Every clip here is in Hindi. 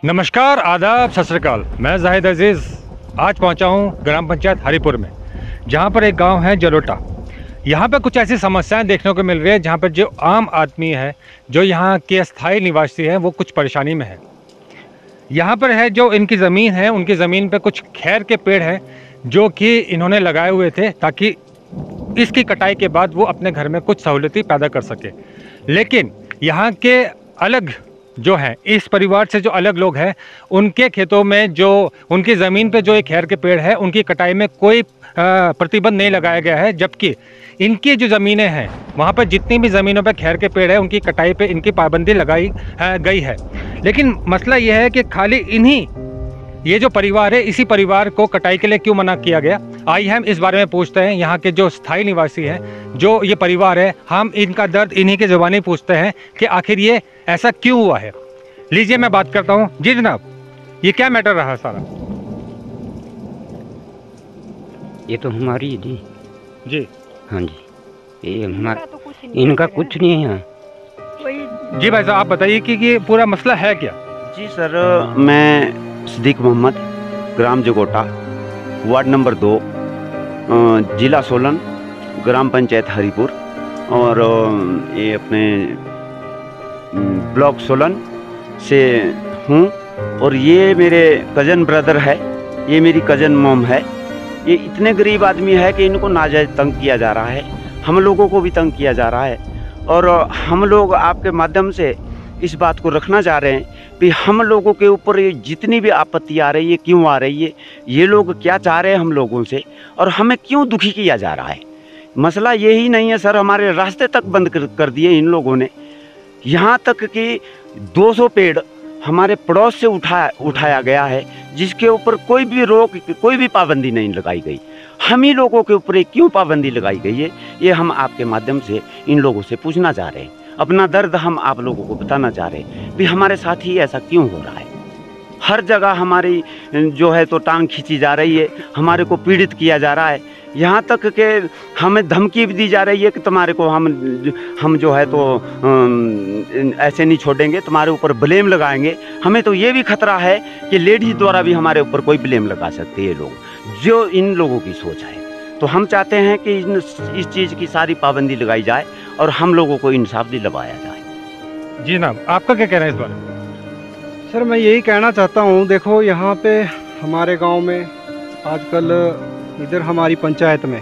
नमस्कार, आदाब, सत श्री अकाल। मैं जाहिद अजीज़ आज पहुंचा हूं ग्राम पंचायत हरिपुर में, जहां पर एक गांव है जलोटा। यहां पर कुछ ऐसी समस्याएं देखने को मिल रही है जहां पर जो आम आदमी है, जो यहां के अस्थायी निवासी हैं, वो कुछ परेशानी में है। यहां पर है जो इनकी ज़मीन है, उनकी ज़मीन पर कुछ खैर के पेड़ हैं जो कि इन्होंने लगाए हुए थे ताकि इसकी कटाई के बाद वो अपने घर में कुछ सहूलियत पैदा कर सके। लेकिन यहाँ के अलग जो हैं, इस परिवार से जो अलग लोग हैं, उनके खेतों में जो उनकी ज़मीन पे जो एक खैर के पेड़ है, उनकी कटाई में कोई प्रतिबंध नहीं लगाया गया है। जबकि इनकी जो ज़मीनें हैं, वहाँ पर जितनी भी ज़मीनों पे खैर के पेड़ है, उनकी कटाई पे इनकी पाबंदी लगाई गई है। लेकिन मसला ये है कि खाली इन्हीं ये जो परिवार है, इसी परिवार को कटाई के लिए क्यों मना किया गया। आइए हम इस बारे में पूछते हैं यहाँ के जो स्थायी निवासी हैं, जो ये परिवार है, हम इनका दर्द इन्हीं के ज़ुबानी पूछते हैं कि आखिर ये ऐसा क्यों हुआ है। लीजिए मैं बात करता हूँ। जी जनाब, ये क्या मैटर रहा सारा? ये तो हमारी जी हाँ जी, ये हमारा इनका कुछ नहीं है यहाँ। जी भाई साहब, आप बताइए कि ये पूरा मसला है क्या? जी सर, मैं सिद्दीक मोहम्मद, ग्राम जगोटा, वार्ड नंबर 2, जिला सोलन, ग्राम पंचायत हरिपुर और ये अपने ब्लॉक सोलन से हूँ। और ये मेरे कज़न ब्रदर है, ये मेरी कज़न मॉम है। ये इतने गरीब आदमी है कि इनको नाजायज़ तंग किया जा रहा है, हम लोगों को भी तंग किया जा रहा है। और हम लोग आपके माध्यम से इस बात को रखना चाह रहे हैं कि हम लोगों के ऊपर ये जितनी भी आपत्ति आ रही है, क्यों आ रही है, ये लोग क्या चाह रहे हैं हम लोगों से, और हमें क्यों दुखी किया जा रहा है। मसला यही नहीं है सर, हमारे रास्ते तक बंद कर दिए इन लोगों ने। यहाँ तक कि 200 पेड़ हमारे पड़ोस से उठाया गया है, जिसके ऊपर कोई भी रोक, कोई भी पाबंदी नहीं लगाई गई। हम ही लोगों के ऊपर क्यों पाबंदी लगाई गई है, ये हम आपके माध्यम से इन लोगों से पूछना चाह रहे हैं। अपना दर्द हम आप लोगों को बताना चाह रहे हैं कि हमारे साथ ही ऐसा क्यों हो रहा है। हर जगह हमारी जो है तो टांग खींची जा रही है, हमारे को पीड़ित किया जा रहा है। यहाँ तक कि हमें धमकी भी दी जा रही है कि तुम्हारे को हम जो है तो ऐसे नहीं छोड़ेंगे, तुम्हारे ऊपर ब्लेम लगाएंगे। हमें तो ये भी खतरा है कि लेडीज़ द्वारा भी हमारे ऊपर कोई ब्लेम लगा सकते हैं ये लोग, जो इन लोगों की सोच है। तो हम चाहते हैं कि इस चीज़ की सारी पाबंदी लगाई जाए और हम लोगों को इंसाफ दिलवाया जाए। जी जनाब, आपका क्या कहना है इस बारे में? सर मैं यही कहना चाहता हूँ, देखो यहाँ पे हमारे गांव में आजकल, इधर हमारी पंचायत में,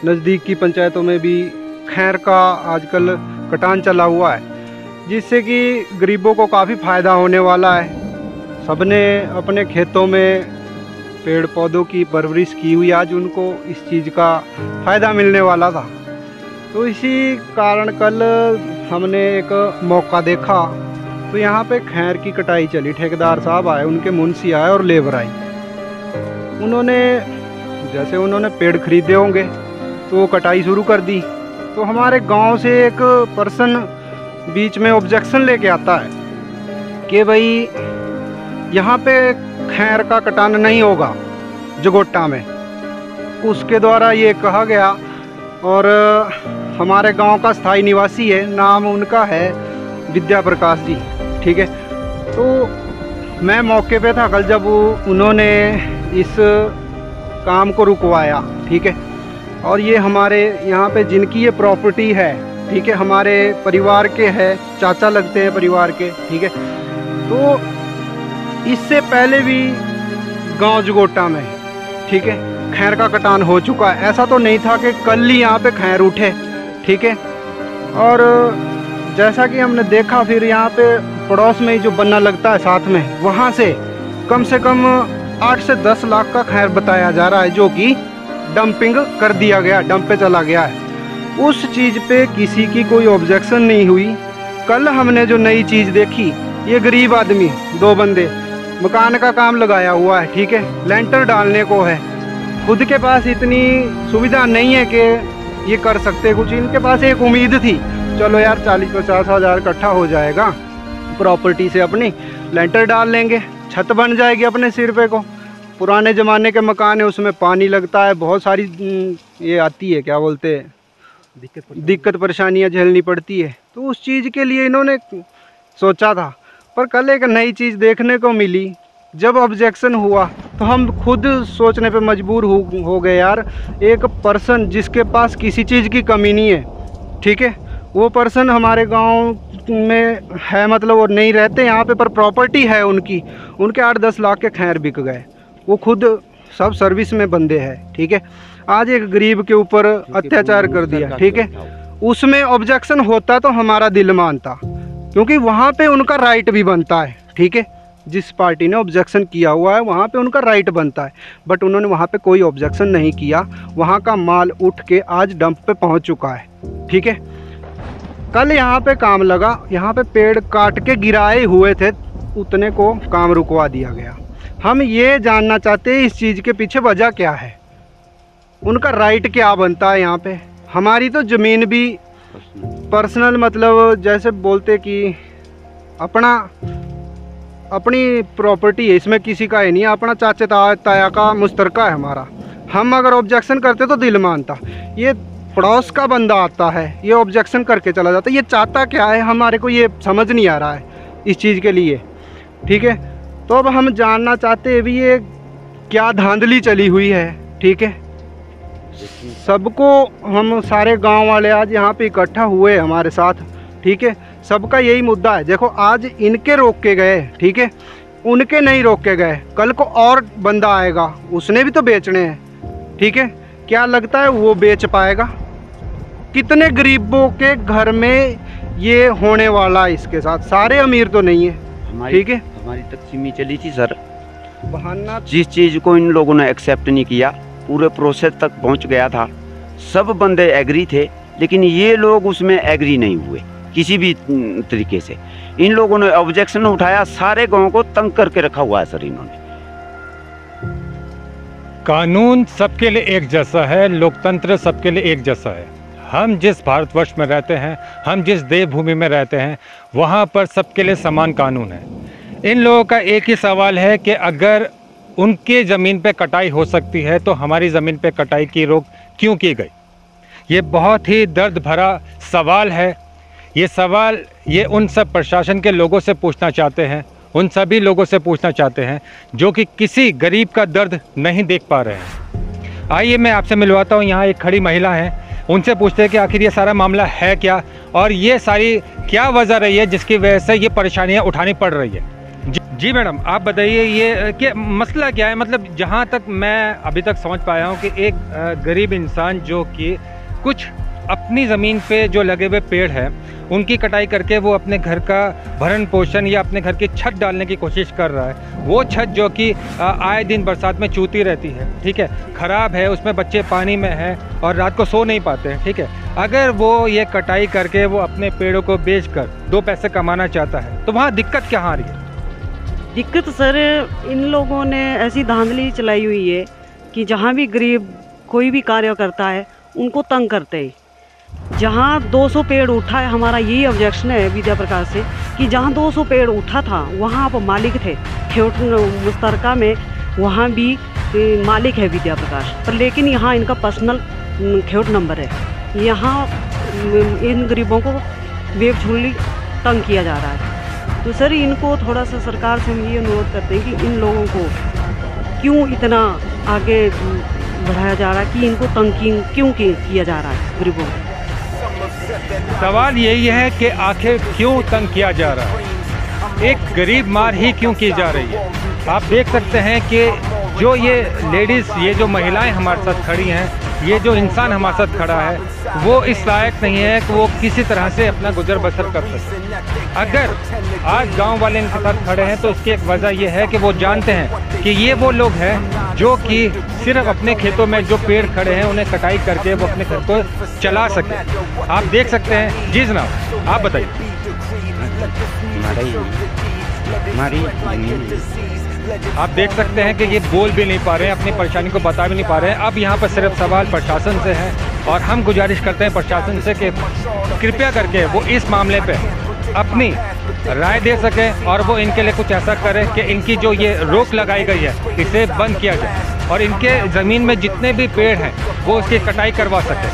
नज़दीक की पंचायतों में भी खैर का आजकल कटान चला हुआ है, जिससे कि गरीबों को काफ़ी फ़ायदा होने वाला है। सबने अपने खेतों में पेड़ पौधों की परवरिश की हुई, आज उनको इस चीज़ का फ़ायदा मिलने वाला था। तो इसी कारण कल हमने एक मौका देखा, तो यहाँ पे खैर की कटाई चली। ठेकेदार साहब आए, उनके मुंशी आए और लेबर आई। उन्होंने पेड़ खरीदे होंगे तो वो कटाई शुरू कर दी। तो हमारे गांव से एक पर्सन बीच में ऑब्जेक्शन लेके आता है कि भाई यहाँ पे खैर का कटान नहीं होगा जगोटा में। उसके द्वारा ये कहा गया, और हमारे गांव का स्थायी निवासी है, नाम उनका है विद्या प्रकाश जी, ठीक है। तो मैं मौके पे था कल जब उन्होंने इस काम को रुकवाया, ठीक है। और ये हमारे यहाँ पे जिनकी ये प्रॉपर्टी है, ठीक है, हमारे परिवार के है, चाचा लगते हैं परिवार के, ठीक है। तो इससे पहले भी गांव जगोटा में, ठीक है, खैर का कटान हो चुका है। ऐसा तो नहीं था कि कल ही यहाँ पे खैर उठे, ठीक है। और जैसा कि हमने देखा, फिर यहाँ पे पड़ोस में ही जो बन्ना लगता है साथ में, वहाँ से कम 8 से 10 लाख का खैर बताया जा रहा है, जो कि डंपिंग कर दिया गया, डंप पे चला गया है। उस चीज़ पे किसी की कोई ऑब्जेक्शन नहीं हुई। कल हमने जो नई चीज़ देखी, ये गरीब आदमी 2 बंदे मकान का काम लगाया हुआ है, ठीक है, लेंटर डालने को है। खुद के पास इतनी सुविधा नहीं है कि ये कर सकते कुछ। इनके पास एक उम्मीद थी, चलो यार 40-50 हज़ार इकट्ठा हो जाएगा, प्रॉपर्टी से अपनी लेंटर डाल लेंगे, छत बन जाएगी अपने सिर पे को। पुराने ज़माने के मकान है, उसमें पानी लगता है, बहुत सारी ये आती है, क्या बोलते हैं, दिक्कत परेशानियाँ झेलनी पड़ती है। तो उस चीज़ के लिए इन्होंने सोचा था। पर कल एक नई चीज़ देखने को मिली। जब ऑब्जेक्शन हुआ तो हम खुद सोचने पे मजबूर हो गए यार, एक पर्सन जिसके पास किसी चीज़ की कमी नहीं है, ठीक है, वो पर्सन हमारे गांव में है, मतलब वो नहीं रहते यहाँ पे, पर प्रॉपर्टी है उनकी, उनके 8-10 लाख के खैर बिक गए। वो खुद सब सर्विस में बंदे हैं, ठीक है। आज एक गरीब के ऊपर अत्याचार कर दिया, ठीक है। उसमें ऑब्जेक्शन होता तो हमारा दिल मानता, क्योंकि वहाँ पे उनका राइट भी बनता है, ठीक है। जिस पार्टी ने ऑब्जेक्शन किया हुआ है वहाँ पे उनका राइट बनता है, बट उन्होंने वहाँ पे कोई ऑब्जेक्शन नहीं किया। वहाँ का माल उठ के आज डंप पे पहुँच चुका है, ठीक है। कल यहाँ पे काम लगा, यहाँ पे पेड़ काट के गिराए हुए थे, उतने को काम रुकवा दिया गया। हम ये जानना चाहते हैं इस चीज़ के पीछे वजह क्या है, उनका राइट क्या बनता है यहाँ पे। हमारी तो ज़मीन भी पर्सनल, मतलब जैसे बोलते कि अपनी प्रॉपर्टी है, इसमें किसी का है नहीं, अपना चाचे ताया का मुश्तरका है हमारा। हम अगर ऑब्जेक्शन करते तो दिल मानता, ये पड़ोस का बंदा आता है, ये ऑब्जेक्शन करके चला जाता। ये चाहता क्या है हमारे को ये समझ नहीं आ रहा है इस चीज़ के लिए, ठीक है। तो अब हम जानना चाहते हैं भी ये क्या धांधली चली हुई है, ठीक है। सबको, हम सारे गांव वाले आज यहाँ पे इकट्ठा हुए हमारे साथ, ठीक है। सबका यही मुद्दा है। देखो आज इनके रोक के गए, ठीक है, उनके नहीं रोक के गए, कल को और बंदा आएगा, उसने भी तो बेचने हैं, ठीक है। क्या लगता है वो बेच पाएगा? कितने गरीबों के घर में ये होने वाला है इसके साथ? सारे अमीर तो नहीं है, ठीक है। हमारी तकसीमी चली थी सर, बहाना जिस चीज़ को इन लोगों ने एक्सेप्ट नहीं किया, पूरे प्रोसेस तक पहुंच गया था, सब बंदे एग्री थे, लेकिन ये लोग उसमें एग्री नहीं हुए किसी भी तरीके से। इन लोगों ने ऑब्जेक्शन उठाया, सारे गांव को तंग करके रखा हुआ है सर इन्होंने। कानून सबके लिए एक जैसा है, लोकतंत्र सबके लिए एक जैसा है। हम जिस भारतवर्ष में रहते हैं, हम जिस देवभूमि में रहते हैं, वहाँ पर सबके लिए समान कानून है। इन लोगों का एक ही सवाल है कि अगर उनके ज़मीन पे कटाई हो सकती है तो हमारी ज़मीन पे कटाई की रोक क्यों की गई। ये बहुत ही दर्द भरा सवाल है। ये सवाल ये उन सब प्रशासन के लोगों से पूछना चाहते हैं, उन सभी लोगों से पूछना चाहते हैं जो कि किसी गरीब का दर्द नहीं देख पा रहे हैं। आइए मैं आपसे मिलवाता हूँ, यहाँ एक खड़ी महिला है, उनसे पूछते हैं कि आखिर ये सारा मामला है क्या और ये सारी क्या वजह रही है जिसकी वजह से ये परेशानियाँ उठानी पड़ रही है। जी मैडम, आप बताइए ये कि मसला क्या है। मतलब जहाँ तक मैं अभी तक समझ पाया हूँ कि एक गरीब इंसान जो कि कुछ अपनी ज़मीन पे जो लगे हुए पेड़ हैं उनकी कटाई करके वो अपने घर का भरण पोषण या अपने घर की छत डालने की कोशिश कर रहा है। वो छत जो कि आए दिन बरसात में चूती रहती है, ठीक है, ख़राब है, उसमें बच्चे पानी में हैं और रात को सो नहीं पाते हैं, ठीक है। अगर वो ये कटाई करके वो अपने पेड़ों को बेचकर 2 पैसे कमाना चाहता है तो वहाँ दिक्कत क्या आ रही है? दिक्कत सर, इन लोगों ने ऐसी धांधली चलाई हुई है कि जहाँ भी गरीब कोई भी कार्य करता है उनको तंग करते हैं। जहाँ 200 पेड़ उठा है, हमारा यही ऑब्जेक्शन है विद्या प्रकाश से कि जहाँ 200 पेड़ उठा था वहाँ आप मालिक थे, खेत मुश्तरका में वहाँ भी मालिक है विद्या प्रकाश, पर लेकिन यहाँ इनका पर्सनल खेत नंबर है। यहाँ इन गरीबों को बेफजूली तंग किया जा रहा है। तो सर इनको थोड़ा सा सरकार से हम ये अनुरोध करते हैं कि इन लोगों को क्यों इतना आगे बढ़ाया जा रहा है, कि इनको तंग क्यों किया जा रहा है गरीबों को। सवाल यही है कि आखिर क्यों तंग किया जा रहा है, एक गरीब मार ही क्यों की जा रही है। आप देख सकते हैं कि जो ये लेडीज़, ये जो महिलाएं हमारे साथ खड़ी हैं, ये जो इंसान हमारे साथ खड़ा है, वो इस लायक नहीं है कि वो किसी तरह से अपना गुजर बसर कर सके। अगर आज गांव वाले इनके साथ खड़े हैं तो इसकी एक वजह यह है कि वो जानते हैं कि ये वो लोग हैं जो कि सिर्फ अपने खेतों में जो पेड़ खड़े हैं उन्हें कटाई करके वो अपने घर को चला सके। आप देख सकते हैं। जी जनाब, आप बताइए। आप देख सकते हैं कि ये बोल भी नहीं पा रहे हैं, अपनी परेशानी को बता भी नहीं पा रहे हैं। अब यहाँ पर सिर्फ सवाल प्रशासन से है और हम गुजारिश करते हैं प्रशासन से कि कृपया करके वो इस मामले पे अपनी राय दे सकें और वो इनके लिए कुछ ऐसा करें कि इनकी जो ये रोक लगाई गई है इसे बंद किया जाए और इनके ज़मीन में जितने भी पेड़ हैं वो उसकी कटाई करवा सकें।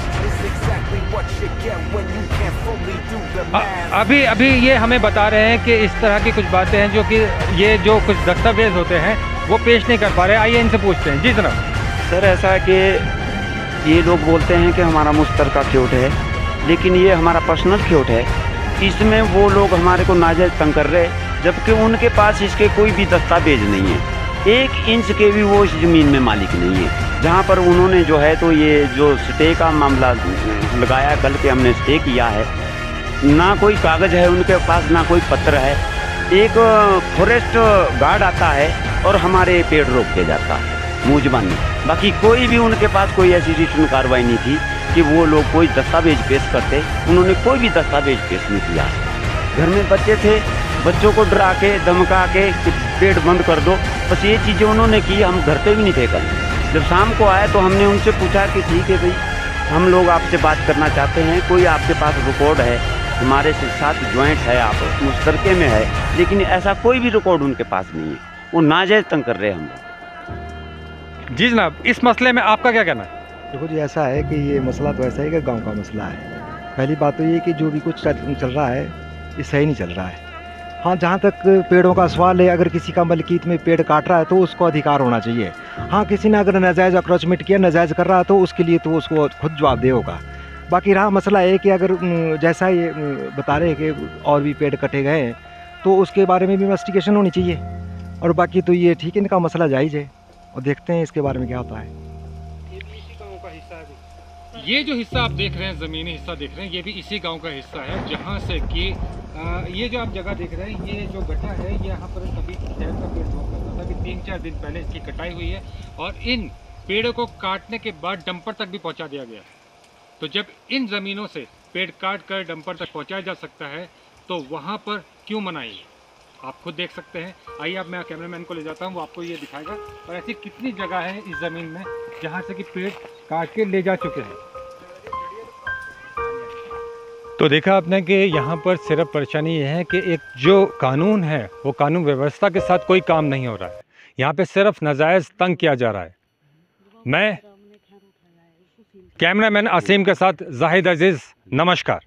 अभी अभी ये हमें बता रहे हैं कि इस तरह की कुछ बातें हैं जो कि ये जो कुछ दस्तावेज होते हैं वो पेश नहीं कर पा रहे। आइए इनसे पूछते हैं। जी जनाब। सर ऐसा है कि ये लोग बोलते हैं कि हमारा मुश्तरका खेत है, लेकिन ये हमारा पर्सनल खेत है। इसमें वो लोग हमारे को नाजायज़ तंग कर रहे हैं, जबकि उनके पास इसके कोई भी दस्तावेज नहीं है। 1 इंच के भी वो इस ज़मीन में मालिक नहीं है। जहाँ पर उन्होंने जो है तो ये जो स्टे का मामला लगाया, कल के हमने स्टे किया है, ना कोई कागज़ है उनके पास, ना कोई पत्र है। एक फॉरेस्ट गार्ड आता है और हमारे पेड़ रोक के जाता है मुजबानी। बाकी कोई भी उनके पास कोई ऐसी रिटर्न कार्रवाई नहीं थी कि वो लोग कोई दस्तावेज पेश करते। उन्होंने कोई भी दस्तावेज पेश नहीं किया। घर में बच्चे थे, बच्चों को डरा के धमका के कि पेड़ बंद कर दो, बस ये चीज़ें उन्होंने की। हम घर पे भी नहीं थे कल। जब शाम को आए तो हमने उनसे पूछा कि ठीक है भाई, हम लोग आपसे बात करना चाहते हैं, कोई आपके पास रिकॉर्ड है, हमारे साथ ज्वाइंट है, आप मुश्तरके में है, लेकिन ऐसा कोई भी रिकॉर्ड उनके पास नहीं है। वो नाजायज़ तंग कर रहे हैं हम लोग। जी जनाब, इस मसले में आपका क्या कहना है? देखो जी, ऐसा है कि ये मसला तो ऐसा है कि गांव का मसला है। पहली बात तो ये कि जो भी कुछ चल रहा है ये सही नहीं चल रहा है। हाँ, जहाँ तक पेड़ों का सवाल है, अगर किसी का मलकीत में पेड़ काट रहा है तो उसको अधिकार होना चाहिए। हाँ, किसी ने अगर नाजायज़ अक्रोचमेंट किया, नाजायज़ कर रहा है तो उसके लिए तो उसको खुद जवाबदेह होगा। बाकी रहा मसला है कि अगर जैसा ये बता रहे हैं कि और भी पेड़ कटे गए हैं तो उसके बारे में भी इन्वेस्टिगेशन होनी चाहिए। और बाकी तो ये ठीक है, इनका मसला जायज़ है और देखते हैं इसके बारे में क्या होता है। ये जो हिस्सा आप देख रहे हैं, ज़मीनी हिस्सा देख रहे हैं, ये भी इसी गांव का हिस्सा है, जहां से कि ये जो आप जगह देख रहे हैं, ये जो गड्ढा है, यहाँ पर कभी शहर का पेड़ हुआ करता था। अभी 3-4 दिन पहले इसकी कटाई हुई है और इन पेड़ों को काटने के बाद डंपर तक भी पहुँचा दिया गया है। तो जब इन ज़मीनों से पेड़ काट कर डंपर तक पहुँचाया जा सकता है तो वहाँ पर क्यों मनाई? आप खुद देख सकते हैं। आइए अब मैं कैमरामैन को ले जाता हूँ, वो आपको ये दिखाएगा। और ऐसी कितनी जगह है इस ज़मीन में जहाँ से कि पेड़ काट के ले जा चुके हैं। तो देखा आपने कि यहाँ पर सिर्फ परेशानी ये है कि एक जो कानून है वो कानून व्यवस्था के साथ कोई काम नहीं हो रहा है। यहाँ पे सिर्फ नाजायज़ तंग किया जा रहा है। मैं कैमरामैन असीम के साथ जाहिद अजीज़, नमस्कार।